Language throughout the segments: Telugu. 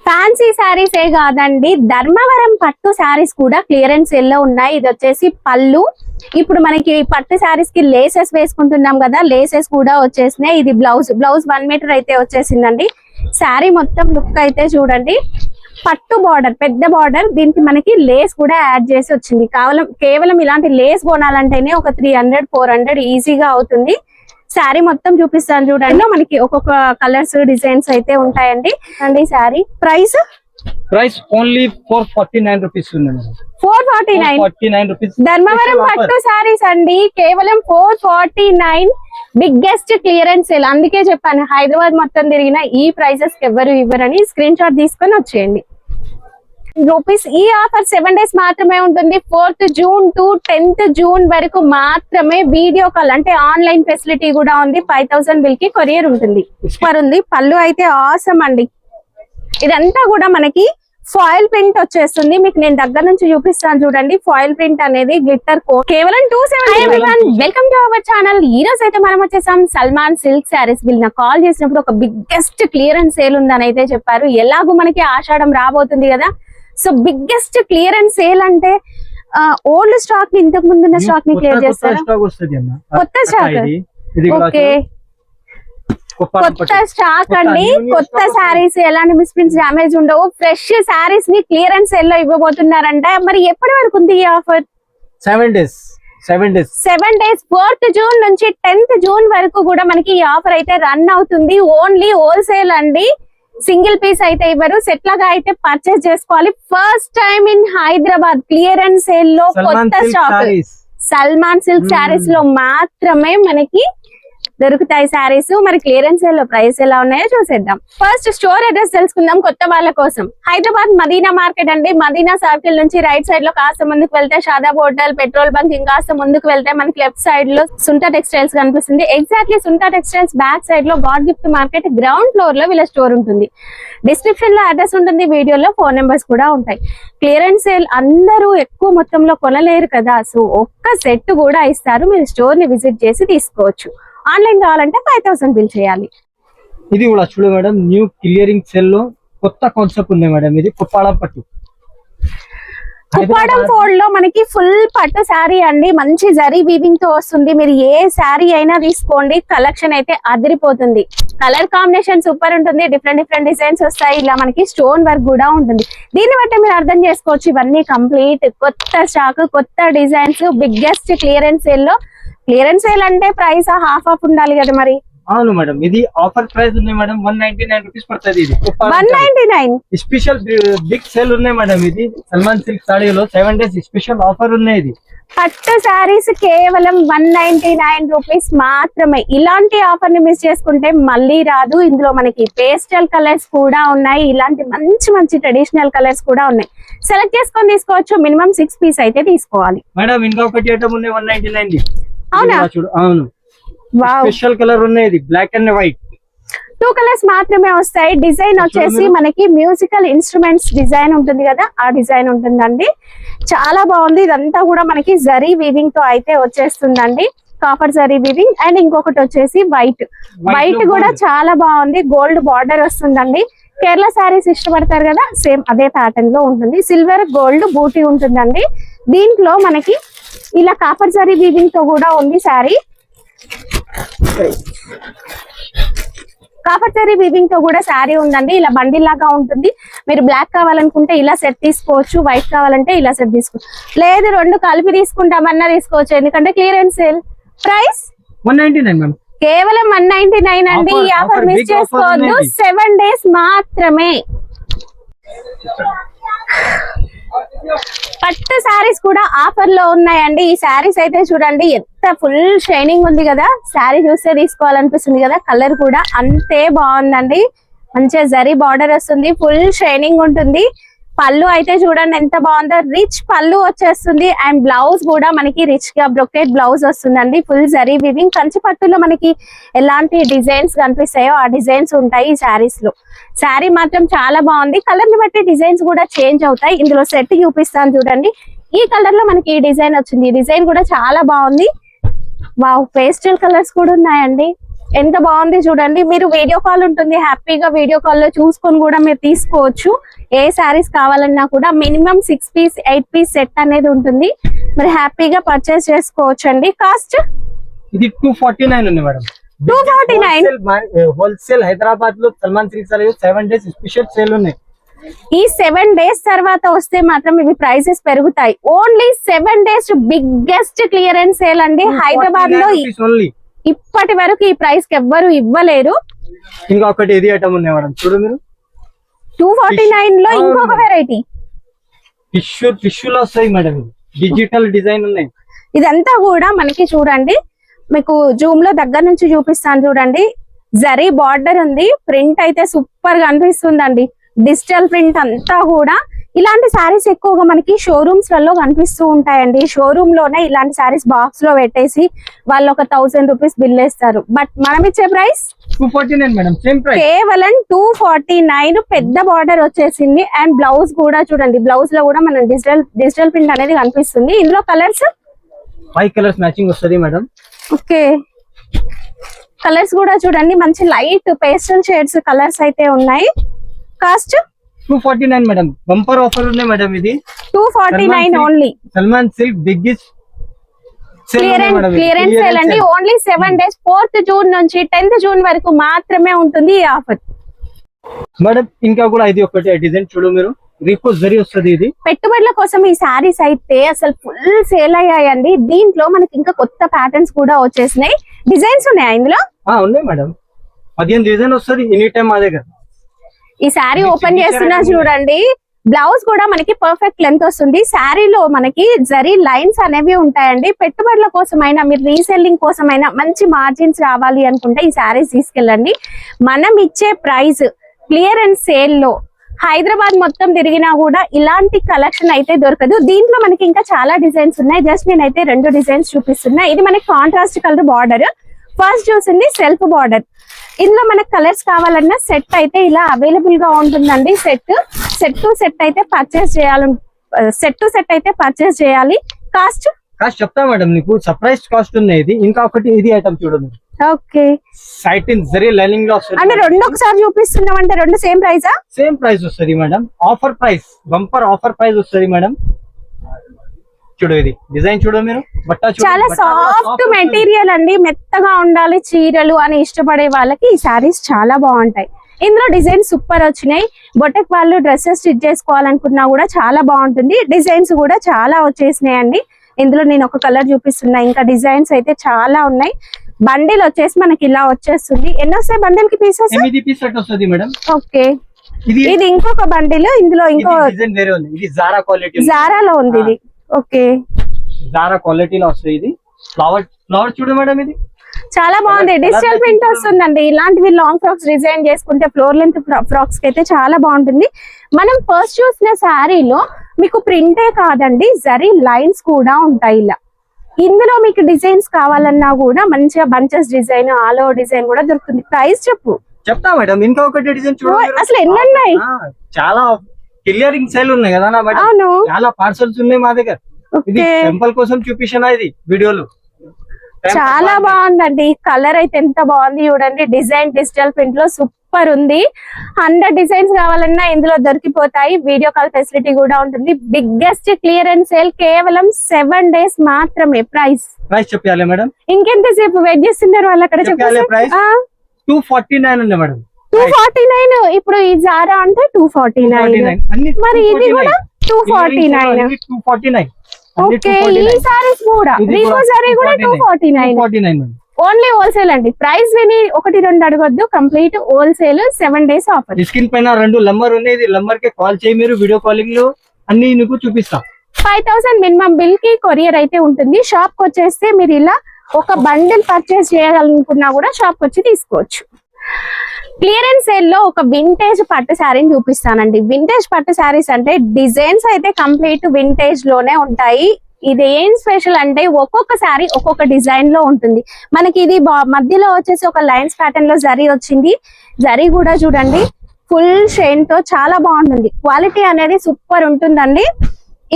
ఫ్యాన్సీ శారీస్ ఏ కాదండి, ధర్మవరం పట్టు శారీస్ కూడా క్లియరెన్స్ సేల్ లో ఉన్నాయి. ఇది వచ్చేసి పళ్ళు. ఇప్పుడు మనకి పట్టు శారీస్ కి లేసెస్ వేసుకుంటున్నాం కదా, లేసెస్ కూడా వచ్చేసినాయి. ఇది బ్లౌజ్ 1 మీటర్ అయితే వచ్చేసిందండి. శారీ మొత్తం లుక్ అయితే చూడండి, పట్టు బార్డర్, పెద్ద బార్డర్, దీనికి మనకి లేస్ కూడా యాడ్ చేసి వచ్చింది. కేవలం ఇలాంటి లేస్ కొనాలంటేనే ఒక 300-400 ఈజీగా అవుతుంది. శారీ మొత్తం చూపిస్తాను చూడండి. మనకి ఒక్కొక్క కలర్స్ డిజైన్స్ అయితే ఉంటాయండి. అండి శారీ ప్రైస్ ఓన్లీ 449 రూపీస్ ఉంది. 449 రూపీస్ ధర్మవరం పట్టు శారీస్ అండి, కేవలం 449. Biggest clearance sale. అందుకే చెప్పాను హైదరాబాద్ మొత్తం తిరిగిన ఈ ప్రైసెస్ కి ఎవరు ఇవ్వరని. స్క్రీన్ షాట్ తీసుకొని వచ్చేయండి. రూపీస్ ఈ ఆఫర్ 7 డేస్ మాత్రమే ఉంటుంది. 4th June to 10th June వరకు మాత్రమే. వీడియో కాల్ అంటే ఆన్లైన్ ఫెసిలిటీ కూడా ఉంది. 5000 బిల్ కి కొరియర్ ఉంటుంది. పళ్ళు అయితే ఆసమ్ అండి. ఇదంతా కూడా మనకి ఫాయిల్ ప్రింట్ వచ్చేస్తుంది. మీకు నేను దగ్గర నుంచి చూపిస్తాను చూడండి. ఫాయిల్ ప్రింట్ అనేది గ్లిట్టర్ కోట్, కేవలం 270. Welcome to our channel. ఈ రోజు అయితే మనం వచ్చేసాం సల్మాన్ సిల్క్ శారీస్. వీళ్ళు నాకు కాల్ చేసినప్పుడు ఒక బిగ్గెస్ట్ క్లియరెన్స్ సేల్ ఉందని అయితే చెప్పారు. ఎలాగో మనకి ఆషాఢం రాబోతుంది కదా, సో బిగ్గెస్ట్ క్లియరెన్స్ సేల్ అంటే ఓల్డ్ స్టాక్ ని, ఇంతకు ముందున్న స్టాక్ ని క్లియర్ చేస్తారు. కొత్త స్టాక్, ఓకే, కొత్త స్టాక్ అండి. కొత్త శారీస్, ఎలాంటి మిస్ప్రింట్స్, డామేజ్ ఉండవు. ఫ్రెష్ శారీస్ ని క్లియరెన్స్ సేల్ లో ఇవ్వబోతున్నారంట. మరి ఎప్పటి వరకు ఉంది ఈ ఆఫర్? 7 డేస్. 4th జూన్ నుంచి 10th జూన్ వరకు కూడా మనకి ఈ ఆఫర్ అయితే రన్ అవుతుంది. ఓన్లీ హోల్సేల్ అండి, సింగిల్ పీస్ అయితే ఇవ్వరు. సెట్ లాగా అయితే పర్చేస్ చేసుకోవాలి. First time in Hyderabad clearance sale లో కొత్త స్టాక్ సల్మాన్ సిల్క్ శారీస్ లో మాత్రమే మనకి దొరుకుతాయి శారీస్. మరి క్లియరెన్స్ సేల్ లో ప్రైస్ ఎలా ఉన్నాయో చూసేద్దాం. ఫస్ట్ స్టోర్ అడ్రస్ తెలుసుకుందాం కొత్త వాళ్ళ కోసం. హైదరాబాద్ మదీనా మార్కెట్ అండి. మదీనా సర్కిల్ నుంచి రైట్ సైడ్ లో కాస్త ముందుకు వెళ్తే షాదాబ్ హోటల్, పెట్రోల్ బంక్, ఇంకాస్త ముందుకు వెళ్తే మనకి లెఫ్ట్ సైడ్ లో సుంటా టెక్స్టైల్స్ కనిపిస్తుంది. ఎగ్జాక్ట్లీ సుంటా టెక్స్టైల్స్ బ్యాక్ సైడ్ లో God gift market ground floor లో వీళ్ళ స్టోర్ ఉంటుంది. డిస్క్రిప్షన్ లో అడ్రస్ ఉంటుంది, వీడియోలో ఫోన్ నెంబర్స్ కూడా ఉంటాయి. క్లియరెన్స్ సేల్ అందరూ ఎక్కువ మొత్తంలో కొనలేరు కదా, సో ఒక్క సెట్ కూడా ఇస్తారు. మీరు స్టోర్ ని విజిట్ చేసి తీసుకోవచ్చు. ఆన్లైన్ కావాలంటే 5000 బిల్ చేయాలి. ఇది కూడా చూడు మేడం, న్యూ క్లియరింగ్ సెల్ లో కొత్త కాన్సెప్ట్ ఉంది మేడం. ఇది కుప్పాడం పట్టు, కుప్పాడం ఫోల్డ్ లో మనకి ఫుల్ పట్టు శారీ అండి. మంచి జరీ వీవింగ్ తో వస్తుంది. మీరు ఏ శారీ అయినా తీసుకోండి, కలెక్షన్ అయితే అదిరిపోతుంది. కలర్ కాంబినేషన్ సూపర్ ఉంటుంది. డిఫరెంట్ డిజైన్స్ వస్తాయి. ఇలా మనకి స్టోన్ వర్క్ కూడా ఉంటుంది. దీన్ని బట్టి మీరు అర్థం చేసుకోవచ్చు, ఇవన్నీ కంప్లీట్ కొత్త స్టాక్, కొత్త డిజైన్స్, బిగ్గెస్ట్ క్లియరెన్స్ సేల్ లో. క్లియరెన్స్ సేల్ అంటే ప్రైస్ హాఫ్ ఉండాలి కదా మరి. అవును మేడం, ఇది ఆఫర్ ప్రైస్ ఉంది మేడం. 199 రూపీస్ పడుతుంది. ఇది 199 స్పెషల్ బిగ్ సేల్ ఉన్నాయి మేడం. ఇది సల్మాన్ సిల్క్ సాడీలో 7 డేస్ స్పెషల్ ఆఫర్ ఉన్నాయి. ఇది పట్టు శారీస్ కేవలం 199 రూపీస్ మాత్రమే. ఇలాంటి ఆఫర్ ని మిస్ చేసుకుంటే మళ్ళీ రాదు. ఇందులో మనకి పేస్టల్ కలర్స్ కూడా ఉన్నాయి. ఇలాంటి మంచి ట్రెడిషనల్ కలర్స్ కూడా ఉన్నాయి. సెలెక్ట్ చేసుకొని తీసుకోవచ్చు. మినిమం 6 పీస్ అయితే తీసుకోవాలి మేడం. ఇంకొకటి ఐటమ్ ఉంది 199. అవునా? అవును, స్పెషల్ కలర్ ఉన్నాయి. బ్లాక్ అండ్ వైట్ 2 కలర్స్ మాత్రమే వస్తాయి. డిజైన్ వచ్చేసి మనకి మ్యూజికల్ ఇన్స్ట్రుమెంట్స్ డిజైన్ ఉంటుంది కదా, ఆ డిజైన్ ఉంటుందండి. చాలా బాగుంది. ఇదంతా కూడా మనకి జరీ వీవింగ్ తో అయితే వచ్చేస్తుందండి. Copper zari weaving. అండ్ ఇంకొకటి వచ్చేసి వైట్ కూడా చాలా బాగుంది. గోల్డ్ బార్డర్ వస్తుందండి. కేరళ శారీస్ ఇష్టపడతారు కదా, సేమ్ అదే ప్యాటర్న్ లో ఉంటుంది. సిల్వర్ గోల్డ్ బూటీ ఉంటుందండి. దీంట్లో మనకి ఇలా కాపర్ జరీ వీవింగ్ తో కూడా ఉంది శారీ. కాపర్ జరీ వీవింగ్ తో కూడా శారీ ఉందండి. ఇలా బండిల్ లాగా ఉంటుంది. మీరు బ్లాక్ కావాలనుకుంటే ఇలా సెట్ తీసుకోవచ్చు, వైట్ కావాలంటే ఇలా సెట్ తీసుకోవచ్చు. లేదు 2 కలిపి తీసుకుంటామన్నా తీసుకోవచ్చు, ఎందుకంటే క్లియరెన్స్ సేల్. ప్రైస్ 199 మ్యామ్, కేవలం 199 అండి. ఈ ఆఫర్ మిస్ చేసుకోవద్దు. 7 డేస్ మాత్రమే. పట్టు శారీస్ కూడా ఆఫర్ లో ఉన్నాయండి. ఈ శారీస్ అయితే చూడండి, ఎంత ఫుల్ షైనింగ్ ఉంది కదా. శారీ చూస్తే తీసుకోవాలనిపిస్తుంది కదా. కలర్ కూడా అంతే బాగుందండి. మంచిగా జరీ బార్డర్ వస్తుంది. ఫుల్ షైనింగ్ ఉంటుంది. పళ్ళు అయితే చూడండి ఎంత బాగుందో. రిచ్ పళ్ళు వచ్చేస్తుంది. అండ్ బ్లౌజ్ కూడా మనకి రిచ్ గా బ్రొకెట్ బ్లౌజ్ వస్తుందండి. Full zari weaving. కంచి పట్టులో మనకి ఎలాంటి డిజైన్స్ కనిపిస్తాయో ఆ డిజైన్స్ ఉంటాయి ఈ శారీస్ లో. శారీ మాత్రం చాలా బాగుంది. కలర్ ని బట్టి డిజైన్స్ కూడా చేంజ్ అవుతాయి. ఇందులో సెట్ చూపిస్తాను చూడండి. ఈ కలర్ లో మనకి ఈ డిజైన్ వచ్చింది. ఈ డిజైన్ కూడా చాలా బాగుంది. వావ్, పేస్టల్ కలర్స్ కూడా ఉన్నాయండి. ఎంత బాగుంది చూడండి. మీరు వీడియో కాల్ ఉంటుంది, హ్యాపీగా వీడియో కాల్ లో చూసుకొని కూడా మీరు తీసుకోవచ్చు. ఏ శారీస్ కావాలన్నా కూడా మినిమం 6 పీస్ 8 పీస్ సెట్ అనేది ఉంటుంది. మీరు హ్యాపీగా పర్చేస్ చేసుకోవచ్చు అండి. కాస్ట్ ఇది 249 ఉంది మేడం. 249 హోల్సేల్ హైదరాబాద్ లో Salman silk sorry 7 days special sale ఉన్నాయి. ఈ 7 డేస్ తర్వాత వస్తే మాత్రం ఇవి ప్రైసెస్ పెరుగుతాయి. Only 7 days biggest clearance sale అండి హైదరాబాద్ లో. ఓన్లీ ఇప్పటి వరకు ఈ ప్రైస్ కి ఎవ్వరు ఇవ్వలేరు. ఇంకా ఒకటి ఇది ఐటమ్ ఉన్నాయి మేడం, చూడు మీరు. 249 లో ఇంకొక వెరైటీ టిష్యూలో వస్తాయి మేడం. ఇది డిజిటల్ డిజైన్ ఉన్నాయి. ఇదంతా కూడా మనకి చూడండి, మీకు జూమ్ లో దగ్గర నుంచి చూపిస్తాను చూడండి. జరీ బార్డర్ ఉంది, ప్రింట్ అయితే సూపర్ గా అనిపిస్తుందండి. డిజిటల్ ప్రింట్ అంతా కూడా. ఇలాంటి శారీస్ ఎక్కువగా మనకి షోరూమ్స్ లలో కనిపిస్తూ ఉంటాయండి. షోరూమ్ లోనే ఇలాంటి శారీస్ బాక్స్ లో పెట్టేసి వాళ్ళు ఒక 1000 రూపీస్ బిల్ వేస్తారు. బట్ మనం ఇచ్చే ప్రైస్ 249 మేడం, సేమ్ ప్రైస్ కేవలం 249. పెద్ద బార్డర్ వచ్చేసింది. అండ్ బ్లౌజ్ కూడా చూడండి, బ్లౌజ్ లో కూడా మనం డిజిటల్ ప్రింట్ అనేది కనిపిస్తుంది. ఇందులో కలర్స్ 5 కలర్స్ మ్యాచింగ్ వస్తుంది మేడం. ఓకే, కలర్స్ కూడా చూడండి, మంచి లైట్ పేస్టల్ షేడ్స్ కలర్స్ అయితే ఉన్నాయి. Cost 249 madam. బంపర్ ఆఫర్ ఉన్నాయి మేడం. ఇది 249 only. Salman silk biggest clearance sale అండి. ఓన్లీ 7 డేస్ 4th జూన్ నుంచి 10th జూన్ వరకు మాత్రమే ఉంటుంది ఈ ఆఫర్ మేడం. ఇంకా కూడా ఇది ఒకటి డిజైన్ చూడు మీరు, రీపో జరీ వస్తుంది. ఇది పెట్టుబడుల కోసం ఈ శారీస్ అయితే అసలు ఫుల్ సేల్ అయ్యాయండి. దీంట్లో మనకి ఇంకా కొత్త ప్యాటర్న్స్ కూడా వచ్చేసినాయి. డిజైన్స్ ఉన్నాయా ఇందులో? ఉన్నాయి మేడం, 15 డిజైన్ వస్తుంది ఎనీ టైం మా దగ్గర. ఈ శారీ ఓపెన్ చేస్తున్నా చూడండి, బ్లౌజ్ కూడా మనకి పర్ఫెక్ట్ లెంత్ వస్తుంది. శారీలో మనకి జరీ లైన్స్ అనేవి ఉంటాయండి. పెట్టుబడుల కోసమైనా మీరు రీసెల్లింగ్ కోసమైనా మంచి మార్జిన్స్ రావాలి అనుకుంటే ఈ శారీస్ తీసుకెళ్ళండి. మనం ఇచ్చే ప్రైస్ క్లియరెన్స్ సేల్ లో హైదరాబాద్ మొత్తం తిరిగినా కూడా ఇలాంటి కలెక్షన్ అయితే దొరకదు. దీంట్లో మనకి ఇంకా చాలా డిజైన్స్ ఉన్నాయి. జస్ట్ నేనైతే 2 డిజైన్స్ చూపిస్తున్నా. ఇది మనకి కాంట్రాస్ట్ కలర్ బార్డర్. ఫస్ట్ చూసింది సెల్ఫ్ బార్డర్. ఇందులో మనకు కలర్స్ కావాలన్నా సెట్ అయితే ఇలా అవైలబుల్ గా ఉంటుందండి. సెట్ టు సెట్ అయితే పర్చేస్ చేయాలి. కాస్ట్ చెప్తా మేడం, నీకు సర్ప్రైజ్ కాస్ట్ ఉన్నాయి. ఇది ఇంకా ఒకటి ఇది ఐటమ్ చూడండి. ఓకే, సైటిన్ జరీ లైనింగ్ లో వస్తుంది. అంటే రెండు ఒకసారి చూపిస్తున్నాం అంటే రెండు సేమ్ ప్రైజా? సేమ్ ప్రైస్ వస్తుంది madam. Offer price, bumper offer price వస్తుంది మేడం. చూడు ఇది డిజైన్ చూడు మీరు. చాలా సాఫ్ట్ మెటీరియల్ అండి, మెత్తగా ఉండాలి చీరలు అని ఇష్టపడే వాళ్ళకి ఈ శారీస్ చాలా బాగుంటాయి. ఇందులో డిజైన్ సూపర్ వచ్చినాయి. బొటెక్ వాళ్ళు డ్రెస్సెస్ స్టిచ్ చేసుకోవాలనుకున్నా కూడా చాలా బాగుంటుంది. డిజైన్స్ కూడా చాలా వచ్చేసినాయి అండి. ఇందులో నేను ఒక కలర్ చూపిస్తున్నా, ఇంకా డిజైన్స్ అయితే చాలా ఉన్నాయి. బండిల్ వచ్చేసి మనకి ఇలా వచ్చేస్తుంది. ఎన్ని వస్తాయి బండిల్ కి పీసెస్? 8 పీస్ సెట్ వస్తుంది మేడం. ఓకే, ఇది ఇంకొక బండిల్. ఇందులో ఇంకో డిజైన్ వేరే ఉంది. ఇది జారా క్వాలిటీ, జారాలో ఉంది ఇది. ఓకే, జారా క్వాలిటీలో వస్తుంది. ఇది ఫ్లవర్ చూడు మేడం, ఇది చాలా బాగుంది. డిజిటల్ ప్రింట్ వస్తుందండి. ఇలాంటివి లాంగ్ ఫ్రాక్స్ డిజైన్ చేసుకుంటే ఫ్లోర్ లెంత్ ఫ్రాక్స్ కి అయితే చాలా బాగుంటుంది. మనం ఫస్ట్ చూసిన శారీలో మీకు ప్రింటే కాదండి, జరీ లైన్స్ కూడా ఉంటాయి ఇలా. ఇందులో మీకు డిజైన్స్ కావాలన్నా కూడా మంచిగా bunches design, all over design కూడా దొరుకుతుంది. ప్రైస్ చెప్తా మేడం. ఇంకా ఒకటి డిజైన్ చూడు. అసలు ఎన్ని ఉన్నాయి? చాలా క్లియరింగ్ సేల్ ఉన్నాయి కదా మేడం. అవును, చాలా పార్సల్స్ ఉన్నాయి మా దగ్గర. ఇది సింపుల్ కోసం చూపించిన ఇది వీడియోలో. చాలా బాగుందండి. కలర్ అయితే ఎంత బాగుంది చూడండి. డిజైన్ డిజిటల్ ప్రింట్ లో సూపర్ ఉంది. 100 డిజైన్స్ కావాలన్నా ఇందులో దొరికిపోతాయి. వీడియో కాల్ ఫెసిలిటీ కూడా ఉంటుంది. బిగ్గెస్ట్ క్లియరెన్స్ సేల్ కేవలం 7 డేస్ మాత్రమే. ప్రైస్ చెప్పాలి మేడం. ఇంకెంతసేపు వెయిట్ చేస్తున్నారు వాళ్ళు అక్కడ? చెప్పాలి. 249 ఉంది మేడం. 249. ఇప్పుడు ఈ జారా అంటే 249. మరి ఇది కూడా 249. ఓకే, ఈ సారీస్ కూడా రీకో సారీ కూడా 249. ఓన్లీ హోల్సేల్ అండి. ప్రైస్ విని 1-2 అడగొద్దు. Complete wholesale 7 days offer. Screen పైన 2 నంబర్ ఉన్నాయి. నంబర్ కి కాల్ చేయి, మీరు వీడియో కాలింగ్ లో అన్ని నీకు చూపిస్తా. 5000 మినిమం బిల్ కి కొరియర్ అయితే ఉంటుంది. షాప్ కి వచ్చేస్తే మీరు ఇలా ఒక బండిల్ పర్చేస్ చేయాలనుకున్నా కూడా షాప్ వచ్చి తీసుకోవచ్చు. క్లియరెన్స్ సేల్ లో ఒక వింటేజ్ పట్టు శారీని చూపిస్తానండి. వింటేజ్ పట్టు శారీస్ అంటే డిజైన్స్ అయితే కంప్లీట్ వింటేజ్ లోనే ఉంటాయి. ఇది ఏం స్పెషల్ అంటే ఒక్కొక్క శారీ ఒక్కొక్క డిజైన్ లో ఉంటుంది. మనకి ఇది మధ్యలో వచ్చేసి ఒక లైన్స్ ప్యాటర్న్ లో జరీ వచ్చింది. జరీ కూడా చూడండి ఫుల్ షైన్ తో చాలా బాగుంటుంది. క్వాలిటీ అనేది సూపర్ ఉంటుందండి.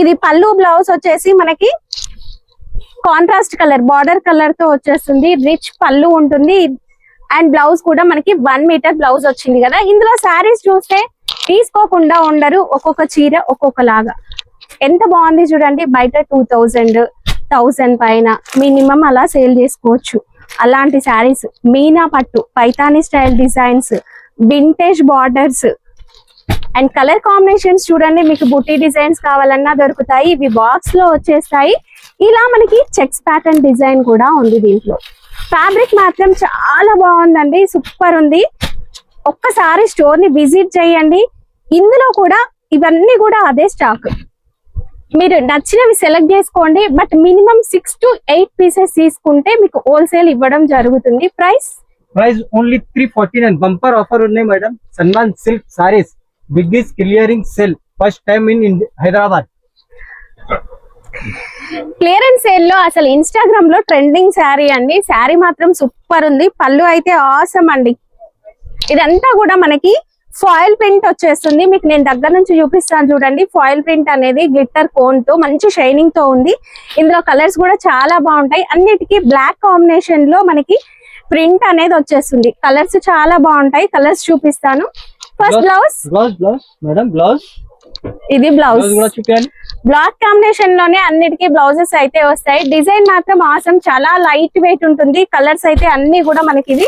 ఇది పళ్ళు, బ్లౌజ్ వచ్చేసి మనకి కాంట్రాస్ట్ కలర్ బార్డర్ కలర్ తో వచ్చేస్తుంది. రిచ్ పళ్ళు ఉంటుంది. అండ్ బ్లౌజ్ కూడా మనకి 1 మీటర్ బ్లౌజ్ వచ్చింది కదా. ఇందులో శారీస్ చూస్తే తీసుకోకుండా ఉండరు, ఒక్కొక్క చీర ఒక్కొక్కలాగా. ఎంత బాగుంది చూడండి. బయట 2000, 1000 పైన మినిమం అలా సేల్ చేసుకోవచ్చు. అలాంటి శారీస్, మీనా పట్టు, Paithani style designs, vintage borders and colour combinations చూడండి. మీకు బుటీ డిజైన్స్ కావాలన్నా దొరుకుతాయి. ఇవి బాక్స్ లో వచ్చేస్తాయి. ఇలా మనకి చెక్స్ ప్యాటర్న్ డిజైన్ కూడా ఉంది దీంట్లో. ఫ్యాబ్రిక్ మాత్రం చాలా బాగుందండి, సూపర్ ఉంది. ఒక్కసారి స్టోర్ ని విజిట్ చేయండి. ఇందులో కూడా ఇవన్నీ కూడా అదే స్టాక్. మీరు నచ్చినవి సెలెక్ట్ చేసుకోండి. బట్ మినిమం 6 to 8 పీసెస్ తీసుకుంటే మీకు హోల్సేల్ ఇవ్వడం జరుగుతుంది. Price only 349. బంపర్ ఆఫర్ ఉన్నాయి madam. Samman silk saris biggest clearing sale first time in Hyderabad. Clearance sale లో అసలు ఇన్స్టాగ్రామ్ లో ట్రెండింగ్ శారీ అండి. శారీ మాత్రం సూపర్ ఉంది. పళ్ళు అయితే ఆసమ్ అండి. ఇదంతా కూడా మనకి ఫాయిల్ ప్రింట్ వచ్చేస్తుంది. మీకు నేను దగ్గర నుంచి చూపిస్తాను చూడండి. ఫాయిల్ ప్రింట్ అనేది గ్లిట్టర్ కోన్ తో మంచి షైనింగ్ తో ఉంది. ఇందులో కలర్స్ కూడా చాలా బాగుంటాయి. అన్నిటికీ బ్లాక్ కాంబినేషన్ లో మనకి ప్రింట్ అనేది వచ్చేస్తుంది. కలర్స్ చాలా బాగుంటాయి. కలర్స్ చూపిస్తాను. ఫస్ట్ బ్లౌజ్ మేడం, బ్లౌజ్ ఇది బ్లౌజ్ బ్లాక్ కాంబినేషన్ లోనే అన్నిటికీ బ్లౌజెస్ అయితే వస్తాయి. డిజైన్ మాత్రం ఆసమ్, చాలా లైట్ వెయిట్ ఉంటుంది. కలర్స్ అయితే అన్ని కూడా మనకి ఇది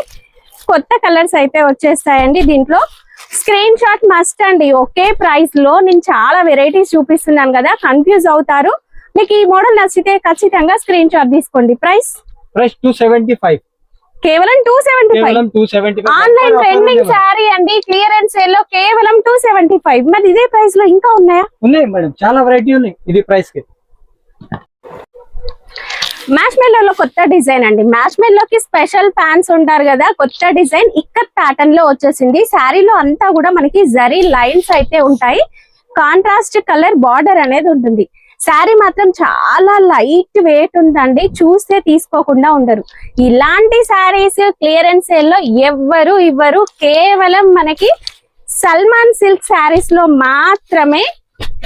కొత్త కలర్స్ అయితే వచ్చేస్తాయండి. దీంట్లో స్క్రీన్ షాట్ మస్ట్ అండి. ఒకే ప్రైస్ లో నేను చాలా వెరైటీస్ చూపిస్తున్నాను కదా, కన్ఫ్యూజ్ అవుతారు. మీకు ఈ మోడల్ నచ్చితే ఖచ్చితంగా స్క్రీన్ షాట్ తీసుకోండి. ప్రైస్ 275. కేవలం 275. ఆన్లైన్ ట్రెండింగ్ శారీ అండి. క్లియరెన్స్ సేల్ లో కేవలం 275. మరి ఇదే ప్రైస్ లో ఇంకా ఉన్నాయా? ఉన్నాయి మేడం, చాలా వెరైటీ ఉన్నాయి ఇది ప్రైస్ కి. మ్యాష్ మెల్లోలో కొత్త డిజైన్ అండి. మ్యాష్ మెల్లోకి స్పెషల్ ఫ్యాన్స్ ఉంటారు కదా, కొత్త డిజైన్ ఇక్కత్ ప్యాటర్న్ లో వచ్చేసింది. శారీలో అంతా కూడా మనకి జరీ లైన్స్ అయితే ఉంటాయి. కాంట్రాస్ట్ కలర్ బార్డర్ అనేది ఉంటుంది. శారీ మాత్రం చాలా లైట్ వెయిట్ ఉందండి. చూస్తే తీసుకోకుండా ఉండరు. ఇలాంటి శారీస్ క్లియరెన్స్ సేల్ లో ఎవ్వరు ఇవ్వరు. కేవలం మనకి సల్మాన్ సిల్క్ శారీస్ లో మాత్రమే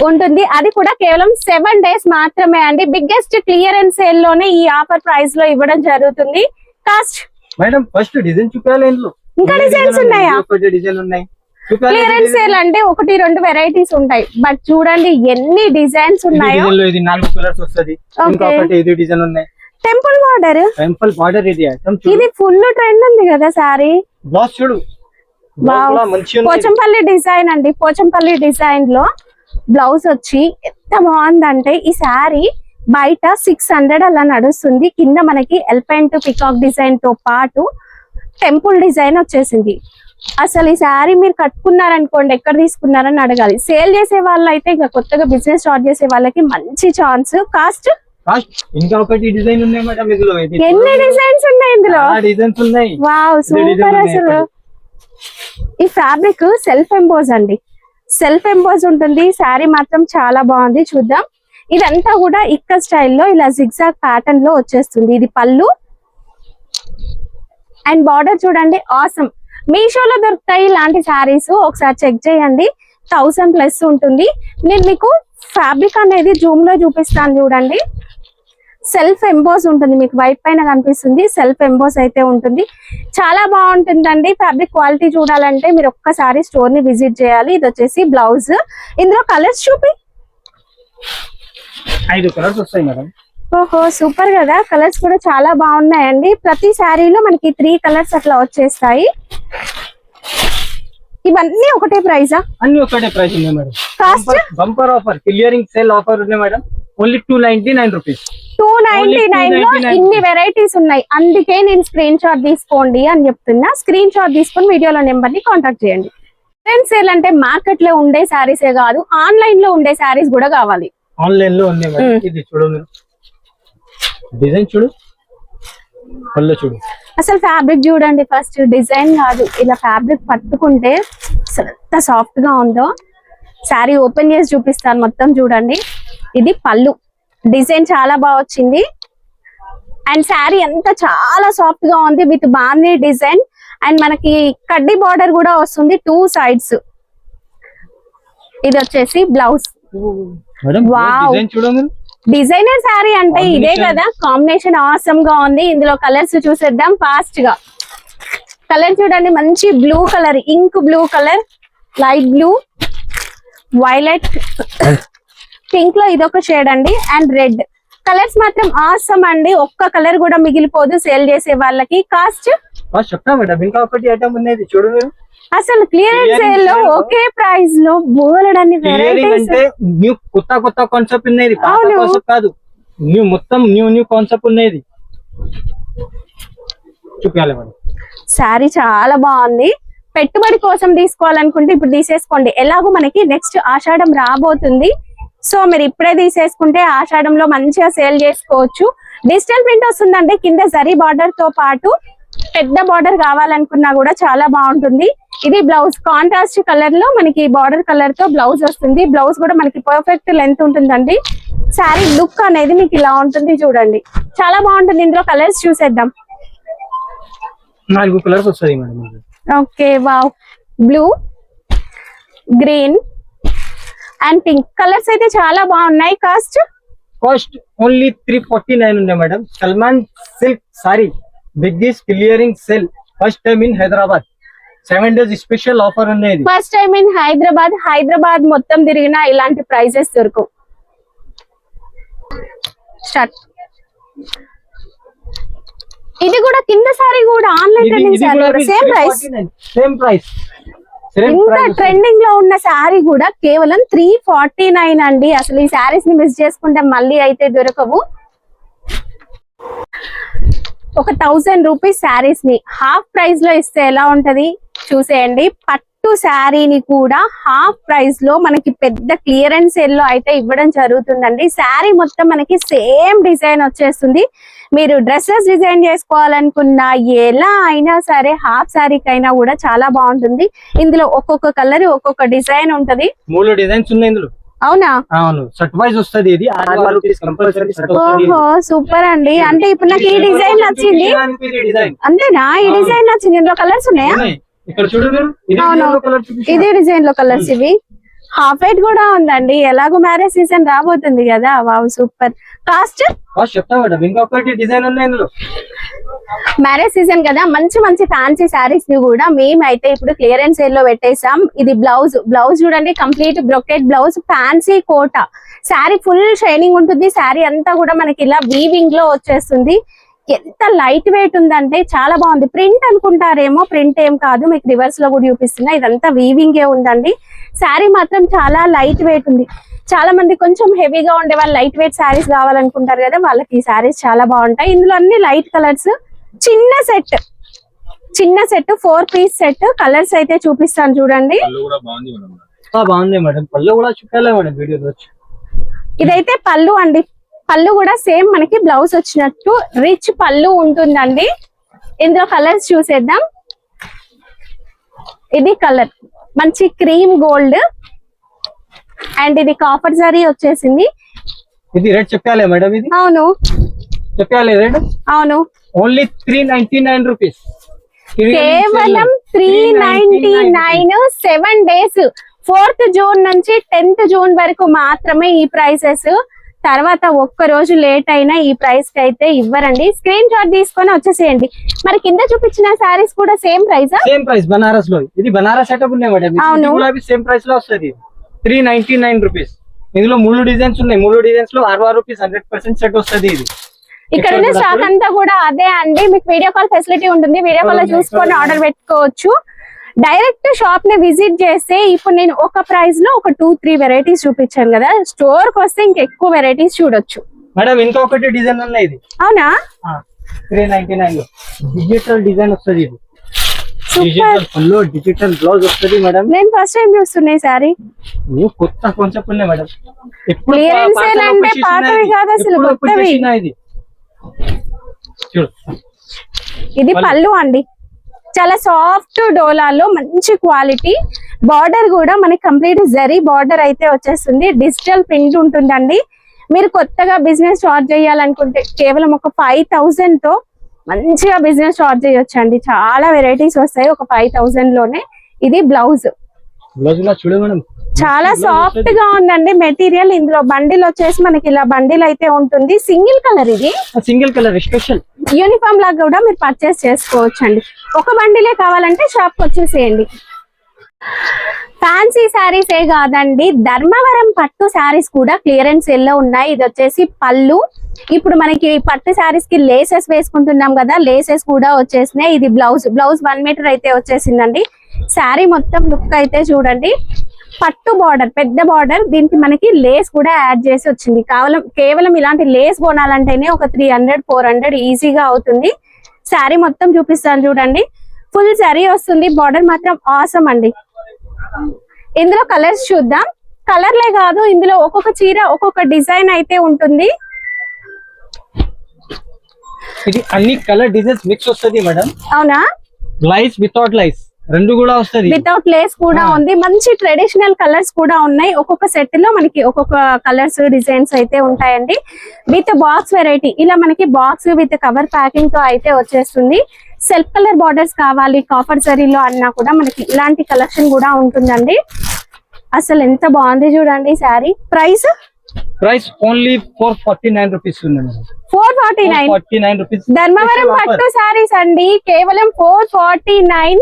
ఉంటుంది. అది కూడా కేవలం 7 days మాత్రమే అండి. బిగ్గెస్ట్ క్లియరెన్స్ సేల్ లోనే ఈ ఆఫర్ ప్రైస్ లో ఇవ్వడం జరుగుతుంది. కాస్ట్ మేడం ఫస్ట్ డిజైన్ చూపించాలి. ఇంకా డిజైన్స్ ఉన్నాయా? డిజైన్ ఉన్నాయి. క్లియరెన్స్ సేల్ అంటే 1-2 వెరైటీస్ ఉంటాయి. బట్ చూడండి ఎన్ని డిజైన్స్ ఉన్నాయో. ఇది 4 కలర్స్ వస్తది. ఇంకొకటి ఇది డిజైన్ ఉన్నాయి. టెంపుల్ బార్డర్ ఇది ఇది ఫుల్ ట్రెండ్ ఉంది కదా సారీ. బ్లౌజ్ చూడు, పోచంపల్లి డిజైన్ అండి. పోచంపల్లి డిజైన్ లో బ్లౌజ్ వచ్చి ఎంత బాగుందంటే ఈ శారీ బయట 600 అలా నడుస్తుంది. కింద మనకి ఎలిఫెంట్ పికాక్ డిజైన్ తో పాటు టెంపుల్ డిజైన్ వచ్చేసింది. అసలు ఈ శారీ మీరు కట్టుకున్నారనుకోండి, ఎక్కడ తీసుకున్నారని అడగాలి. సేల్ చేసే వాళ్ళు అయితే ఇంకా కొత్తగా బిజినెస్ స్టార్ట్ చేసే వాళ్ళకి మంచి ఛాన్స్. కాస్ట్ ఇంకా ఒకటి డిజైన్ ఉన్నాయి మేడం. ఇందులో ఎన్ని డిజైన్స్ ఉన్నాయి? ఇందులో డిజైన్స్ ఉన్నాయి. Wow super. అసలు ఈ ఫ్యాబ్రిక్ సెల్ఫ్ ఎంబోజ్ అండి. సెల్ఫ్ ఎంబోజ్ ఉంటుంది. శారీ మాత్రం చాలా బాగుంది. చూద్దాం. ఇదంతా కూడా ఇక్క స్టైల్లో ఇలా జిగ్జాగ్ ప్యాటర్న్ లో వచ్చేస్తుంది. ఇది పళ్ళు అండ్ బార్డర్ చూడండి ఆసమ్. మీషోలో దొరుకుతాయి ఇలాంటి శారీస్. ఒకసారి చెక్ చేయండి. 1000+ ఉంటుంది. నేను మీకు ఫ్యాబ్రిక్ అనేది జూమ్ లో చూపిస్తాను చూడండి. సెల్ఫ్ ఎంబోస్ ఉంటుంది. మీకు వైట్ పైన కనిపిస్తుంది. సెల్ఫ్ ఎంబోస్ అయితే ఉంటుంది. చాలా బాగుంటుందండి. ఫ్యాబ్రిక్ క్వాలిటీ చూడాలంటే మీరు ఒక్కసారి స్టోర్ ని విజిట్ చేయాలి. ఇది వచ్చేసి బ్లౌజ్. ఇందులో కలర్స్ చూపి. 5 కలర్స్ వస్తాయి మేడం. ఓహో సూపర్ కదా. కలర్స్ కూడా చాలా బాగున్నాయండి. ప్రతి శారీలో మనకి 3 కలర్స్ అట్లా వచ్చేస్తాయి. ఇవన్నీ ఒకటే ప్రైజా? అన్ని ఒకటే ప్రైస్ ఉంది madam. Cost bumper offer, clearing sale offer ఉంది మేడం. Only 299 rupees. 299 లో ఇన్ని వెరైటీస్ ఉన్నాయి. అందుకే నేను స్క్రీన్ షాట్ తీసుకోండి అని చెప్తున్నా. స్క్రీన్ షాట్ తీసుకొని వీడియోలో నెంబర్ ని కాంటాక్ట్ చేయండి. క్లియరెన్స్ సేల్ అంటే మార్కెట్ లో ఉండే శారీసే కాదు, ఆన్లైన్ లో ఉండే శారీస్ కూడా కావాలి. ఆన్లైన్ లో ఉంది మేడం. ఇది చూడు మీరు, డిజైన్ చూడు, పళ్ళు చూడు. అసలు ఫ్యాబ్రిక్ చూడండి. ఫస్ట్ డిజైన్ కాదు, ఇలా ఫ్యాబ్రిక్ పట్టుకుంటే అసలు ఎంత సాఫ్ట్ గా ఉందో. శారీ ఓపెన్ చేసి చూపిస్తాను మొత్తం చూడండి. ఇది పళ్ళు. డిజైన్ చాలా బాగా వచ్చింది. అండ్ శారీ అంతా చాలా సాఫ్ట్ గా ఉంది విత్ బార్నీ డిజైన్. అండ్ మనకి కడ్డీ బార్డర్ కూడా వస్తుంది 2 sides. ఇది వచ్చేసి బ్లౌజ్. డిజైనర్ శారీ అంటే ఇదే కదా. కాంబినేషన్ ఆసమ్ గా ఉంది. ఇందులో కలర్స్ చూసేద్దాం ఫాస్ట్ గా. కలర్ చూడండి, మంచి blue colour, ink blue colour, light blue, violet, pink లో ఇదొక షేడ్ అండి, అండ్ రెడ్. కలర్స్ మాత్రం ఆసమ్ అండి, ఒక్క కలర్ కూడా మిగిలిపోదు సేల్ చేసే వాళ్ళకి. కాస్ట్ చెప్తా మేడం, ఇంకా ఒకటి ఐటమ్ ఉన్నది చూడు మీరు. అసలు క్లియరెన్స్ సేల్ లో ఒకే ప్రైస్ లో బోలెడన్ని క్లియరింగ్ వెరైటీస్. అంటే న్యూ కొత్త కాన్సెప్ట్ ఉన్నది, పాత అవును. కాన్సెప్ట్ కాదు, మొత్తం న్యూ కాన్సెప్ట్ ఉన్నది. చూపించాలి మేడం. శారీ చాలా బాగుంది. పెట్టుబడి కోసం తీసుకోవాలనుకుంటే ఇప్పుడు తీసేసుకోండి. ఎలాగో మనకి నెక్స్ట్ ఆషాఢం రాబోతుంది, సో మీరు ఇప్పుడే తీసేసుకుంటే ఆషాఢంలో మంచిగా సేల్ చేసుకోవచ్చు. డిజిటల్ ప్రింట్ వస్తుందండి, కింద జరీ బార్డర్ తో పాటు పెద్ద బార్డర్ కావాలనుకున్నా కూడా చాలా బాగుంటుంది. ఇది బ్లౌజ్ కాంట్రాస్ట్ కలర్ లో మనకి బార్డర్ కలర్ తో బ్లౌజ్ వస్తుంది. బ్లౌజ్ కూడా మనకి పర్ఫెక్ట్ లెంత్ ఉంటుందండి. శారీ లుక్ అనేది మీకు ఇలా ఉంటుంది చూడండి, చాలా బాగుంటుంది. ఇందులో కలర్స్ చూసేద్దాం. 4 కలర్స్ వస్తుంది madam. Okay, wow, blue, green and pink colours అయితే చాలా బాగున్నాయి. కాస్ట్ ఓన్లీ 349 ఉన్నాయి madam. Salman silk sorry biggest clearing cell, first time in Hyderabad. 7 days special offer ఉన్నది. ఫస్ట్ టైం ఇన్ హైదరాబాద్ మొత్తం తిరిగినా ఇలాంటి ప్రైజెస్ దొరకవు. స్టార్ట్. ఇది కూడా కింద సారీ కూడా ఆన్లైన్ ట్రెండింగ్ సారీ కూడా సేమ్ ప్రైస్. ఇంత ట్రెండింగ్ లో ఉన్న శారీ కూడా కేవలం 349 అండి. అసలు ఈ శారీస్ ని మిస్ చేసుకుంటే మళ్ళీ అయితే దొరకవు. ఒక 1000 రూపీస్ శారీస్ ని హాఫ్ ప్రైస్ లో ఇస్తే ఎలా ఉంటది చూసేయండి. పట్టు శారీని కూడా హాఫ్ ప్రైస్ లో మనకి పెద్ద క్లియరెన్స్ సేల్ లో అయితే ఇవ్వడం జరుగుతుందండి. శారీ మొత్తం మనకి సేమ్ డిజైన్ వచ్చేస్తుంది. మీరు డ్రెస్సెస్ డిజైన్ చేసుకోవాలనుకున్నా ఎలా అయినా సరే హాఫ్ శారీకి అయినా కూడా చాలా బాగుంటుంది. ఇందులో ఒక్కొక్క కలర్ ఒక్కొక్క డిజైన్ ఉంటది. 3 డిజైన్స్ ఉన్నాయి ఇందులో. అవునా? అవును, షర్ట్ వైజ్ వస్తది. ఇది ఓహో, సూపర్ అండి. అంటే ఇప్పుడు నాకు ఈ డిజైన్ నచ్చింది. అంతేనా? ఈ డిజైన్ నచ్చింది. ఇందులో కలర్స్ ఉన్నాయా? ఇక్కడ చూడు. అవును, ఇదే డిజైన్ లో కలర్స్ ఇవి. హాఫ్ వైట్ కూడా ఉందండి, ఎలాగో మ్యారేజ్ సీజన్ రాబోతుంది కదా. Wow, super. కాస్ట్ చెప్తా మేడం, ఇంకొకటి డిజైన్ ఉన్నాయి ఇందులో. మ్యారేజ్ సీజన్ కదా, మంచి మంచి ఫ్యాన్సీ శారీస్ ని కూడా మేమైతే ఇప్పుడు క్లియరెన్స్ సేల్ లో పెట్టేసాం. ఇది బ్లౌజ్ చూడండి, కంప్లీట్ బ్రొకెట్ బ్లౌజ్, ఫ్యాన్సీ కోట. శారీ ఫుల్ షైనింగ్ ఉంటుంది. శారీ అంతా కూడా మనకి ఇలా వీవింగ్ లో వచ్చేస్తుంది. ఎంత లైట్ వెయిట్ ఉందంటే చాలా బాగుంది. ప్రింట్ అనుకుంటారేమో, ప్రింట్ ఏం కాదు, మీకు రివర్స్ లో కూడా చూపిస్తున్నా. ఇదంతా వీవింగ్ ఏ ఉందండి. శారీ మాత్రం చాలా లైట్ వెయిట్ ఉంది. చాలా మంది కొంచెం హెవీగా ఉండే వాళ్ళు లైట్ వెయిట్ శారీస్ కావాలనుకుంటారు కదా, వాళ్ళకి ఈ శారీస్ చాలా బాగుంటాయి. ఇందులో అన్ని లైట్ కలర్స్. చిన్న సెట్ 4 పీస్ సెట్. కలర్స్ అయితే చూపిస్తాను చూడండి. బాగుంది మేడం, పళ్ళు కూడా చూపాలి మేడం వీడియోలో. ఇదైతే పళ్ళు అండి. పళ్ళు కూడా సేమ్ మనకి బ్లౌజ్ వచ్చినట్టు రిచ్ పళ్ళు ఉంటుందండి. ఇందులో కలర్స్ చూసేద్దాం. ఇది కలర్ మంచి క్రీమ్ గోల్డ్, అండ్ ఇది కాపర్ జరీ వచ్చేసింది. ఇది రేట్ చెప్పాలి మేడం. ఇది అవును చెప్పాలి రేట్. అవును, ఓన్లీ 399 రూపీస్. కేవలం 399. 7 days 4th జూన్ నుంచి 10th జూన్ వరకు మాత్రమే ఈ ప్రైసెస్. తర్వాత ఒక్క రోజు లేట్ అయినా ఈ ప్రైస్ కి అయితే ఇవ్వరండి. స్క్రీన్ షాట్ తీసుకొని వచ్చేసేయండి. మరి కింద చూపించిన శారీస్ కూడా same price. Same price Banaras లో. ఇది బనారస్ సెటప్ ఉన్నాయి మేడం. అవును, సేమ్ ప్రైస్ లో వస్తుంది. 399 రూపీస్. ఇందులో 3 డిజైన్స్ ఉన్నాయి. 3 డిజైన్స్ లో 60 రూపీస్ 100% సెట్ వస్తుంది. ఇది ఇక్కడ ఉన్న స్టాక్ అంతా కూడా అదే అండి. మీకు వీడియో కాల్ ఫెసిలిటీ ఉంటుంది. వీడియో కాల్ లో చూసుకొని ఆర్డర్ పెట్టుకోవచ్చు. డైరెక్ట్ షాప్ ని విజిట్ చేస్తే ఇప్పుడు నేను ఒక ప్రైస్ లో ఒక 2-3 వెరైటీస్ చూపించాను కదా, స్టోర్ కి వస్తే ఇంకెక్కువ వెరైటీస్ చూడొచ్చు మేడం. ఇంకొకటి డిజైన్ ఉన్నాయి. ఇది అవునా? 399 లో డిజిటల్ డిజైన్ వస్తుంది. ఇది సూపర్. డిజిటల్ బ్లౌజ్ వస్తుంది మేడం. నేను ఫస్ట్ టైం చూస్తున్నా సారీ. కొత్త కాన్సెప్ట్ ఉన్నాయి మేడం. క్లియరెన్స్ సేల్ అంటే పాతవి కాదు, అసలు కొత్తవి. ఇది పళ్ళు అండి, చాలా సాఫ్ట్ డోలాలో మంచి క్వాలిటీ. బార్డర్ కూడా మనకి కంప్లీట్ జరీ బార్డర్ అయితే వచ్చేస్తుంది. డిజిటల్ ప్రింట్ ఉంటుందండి. మీరు కొత్తగా బిజినెస్ స్టార్ట్ చేయాలనుకుంటే కేవలం ఒక 5000 తో మంచిగా బిజినెస్ స్టార్ట్ చేయొచ్చు అండి. చాలా వెరైటీస్ వస్తాయి ఒక 5000 లోనే. ఇది బ్లౌజ్. చూడు మేడం, చాలా సాఫ్ట్ గా ఉందండి మెటీరియల్. ఇందులో బండిల్ వచ్చేసి మనకి ఇలా బండిల్ అయితే ఉంటుంది. సింగిల్ కలర్ ఇది, సింగిల్ కలర్ స్పెషల్ యూనిఫామ్ లాగా కూడా మీరు పర్చేస్ చేసుకోవచ్చు అండి. ఒక బండిలే కావాలంటే షాప్ కి వచ్చేసేయండి. ఫ్యాన్సీ శారీస్ ఏ కాదండి, ధర్మవరం పట్టు శారీస్ కూడా క్లియరెన్స్ సేల్ లో ఉన్నాయి. ఇది వచ్చేసి పళ్ళు. ఇప్పుడు మనకి పట్టు శారీస్ కి లేసెస్ వేసుకుంటున్నాం కదా, లేసెస్ కూడా వచ్చేసినాయి. ఇది బ్లౌజ్ 1 మీటర్ అయితే వచ్చేసిందండి. శారీ మొత్తం లుక్ అయితే చూడండి, పట్టు బార్డర్, పెద్ద బార్డర్, దీనికి మనకి లేస్ కూడా యాడ్ చేసి వచ్చింది. కేవలం ఇలాంటి లేస్ కొనాలంటేనే ఒక 300-400 ఈజీగా అవుతుంది. శారీ మొత్తం చూపిస్తాను చూడండి, ఫుల్ శారీ వస్తుంది. బార్డర్ మాత్రం ఆసమ్ అండి. ఇందులో కలర్స్ చూద్దాం. కలర్లే కాదు, ఇందులో ఒక్కొక్క చీర ఒక్కొక్క డిజైన్ అయితే ఉంటుంది. ఇది అన్ని కలర్ డిజైన్స్ మిక్స్ వస్తుంది మేడం. అవునా? లైస్ వితౌట్ లైస్ రెండు కూడా వస్తుంది. వితౌట్ లేస్ కూడా ఉంది. మంచి ట్రెడిషనల్ కలర్స్ కూడా ఉన్నాయి. ఒక్కొక్క సెట్ లో మనకి ఒక్కొక్క కలర్స్ డిజైన్స్ అయితే ఉంటాయండి. విత్ బాక్స్ వెరైటీ, ఇలా మనకి బాక్స్ విత్ కవర్ ప్యాకింగ్ తో అయితే వచ్చేస్తుంది. సెల్ఫ్ కలర్ బార్డర్స్ కావాలి కాపర్ జరీలో అన్నా కూడా మనకి ఇలాంటి కలెక్షన్ కూడా ఉంటుందండి. అసలు ఎంత బాగుంది చూడండి శారీ. ప్రైస్ ఓన్లీ 449 రూపీస్ ఉంది మేడం. 449 రూపీస్. ధర్మవరం పట్టు శారీస్ అండి, కేవలం 449.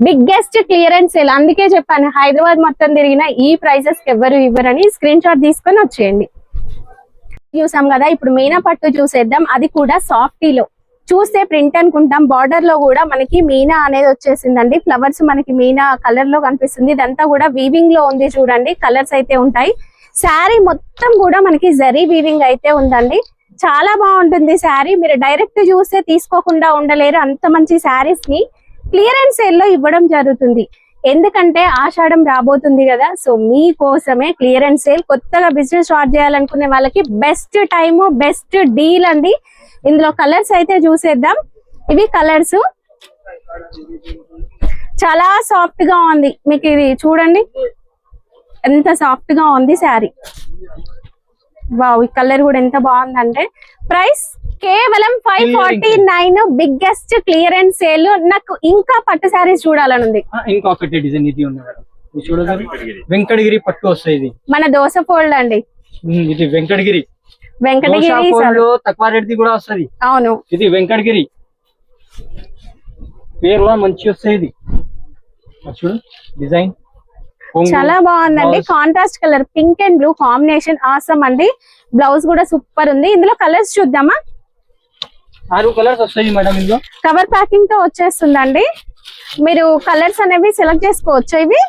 Biggest clearance sale. అందుకే చెప్పాను హైదరాబాద్ మొత్తం తిరిగిన ఈ ప్రైసెస్ కి ఎవరు ఇవ్వరని. స్క్రీన్ షాట్ తీసుకొని వచ్చేయండి. చూసాం కదా, ఇప్పుడు మీనా పట్టు చూసేద్దాం. అది కూడా సాఫ్టీలో. చూస్తే ప్రింట్ అనుకుంటాం, బార్డర్ లో కూడా మనకి మీనా అనేది వచ్చేసిందండి. ఫ్లవర్స్ మనకి మీనా కలర్ లో కనిపిస్తుంది. ఇదంతా కూడా వీవింగ్ లో ఉంది చూడండి, కలర్స్ అయితే ఉంటాయి. శారీ మొత్తం కూడా మనకి జరీ వీవింగ్ అయితే ఉందండి. చాలా బాగుంటుంది శారీ. మీరు డైరెక్ట్ చూస్తే తీసుకోకుండా ఉండలేరు. అంత మంచి శారీస్ ని క్లియరెన్స్ సేల్ లో ఇవ్వడం జరుగుతుంది. ఎందుకంటే ఆషాఢం రాబోతుంది కదా, సో మీకోసమే క్లియరెన్స్ సేల్. కొత్తగా బిజినెస్ స్టార్ట్ చేయాలనుకునే వాళ్ళకి బెస్ట్ టైమ్, బెస్ట్ డీల్ అండి. ఇందులో కలర్స్ అయితే చూసేద్దాం. ఇవి కలర్స్, చాలా సాఫ్ట్ గా ఉంది. మీకు ఇది చూడండి ఎంత సాఫ్ట్ గా ఉంది శారీ. వావ్, ఈ కలర్ కూడా ఎంత బాగుందంటే. ప్రైస్ కేవలం 549. Biggest clearance sale. నాకు ఇంకా పట్టు శారీస్ చూడాలని ఉంది. ఇంకొకటి డిజైన్ ఇది ఉంది మేడం, ఇది చూడగానే వెంకటగిరి పట్టు వస్తాయి. ఇది మన దోస ఫోల్డ్ అండి. ఇది వెంకటగిరి తక్కువ రేట్ కూడా వస్తుంది. అవును, ఇది వెంకటగిరి పేరులో మంచి వస్తాయి. ఇది చూడు డిజైన్ చాలా బాగుందండి. Contrast colour pink and blue combination awesome అండి. బ్లౌజ్ కూడా సూపర్ ఉంది. ఇందులో కలర్స్ చూద్దామా? 6 కలర్స్ వస్తాయి మేడం. ఇందులో కవర్ ప్యాకింగ్ తో వచ్చేస్తుందండి. మీరు కలర్స్ అనేవి సెలెక్ట్ చేసుకోవచ్చు. ఇవి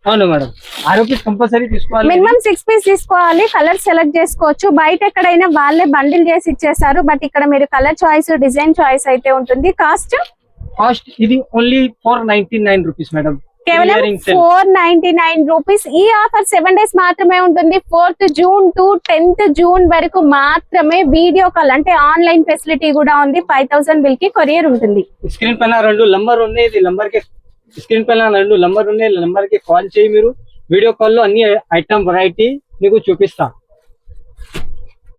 అవును మేడం, 6 పీస్ కంపల్సరీ తీసుకోవాలి. మినిమం 6 పీస్ తీసుకోవాలి. కలర్ సెలెక్ట్ చేసుకోవచ్చు. బయట ఎక్కడైనా వాళ్ళే బండిల్ చేసి ఇచ్చేస్తారు. బట్ ఇక్కడ మీరు కలర్ చాయిస్, డిజైన్ చాయిస్ అయితే ఉంటుంది. కాస్ట్ ఇది ఓన్లీ 499 రూపీస్ మేడం. కేవలం 499 రూపీస్. ఈ ఆఫర్ 7 డేస్ మాత్రమే ఉంటుంది. 4th June to 10th June వరకు మాత్రమే. వీడియో కాల్ అంటే ఆన్లైన్ ఫెసిలిటీ కూడా ఉంది. 5000 బిల్ కి కొరియర్ ఉంటుంది. స్క్రీన్ పైన 2 నంబర్ ఉన్నాయి. ఇది నంబర్ కి స్క్రీన్ పైన 2 నంబర్ ఉన్నాయి. నంబర్ కి కాల్ చేయి. మీరు వీడియో కాల్ లో అన్ని ఐటమ్ వెరైటీ మీకు చూపిస్తా.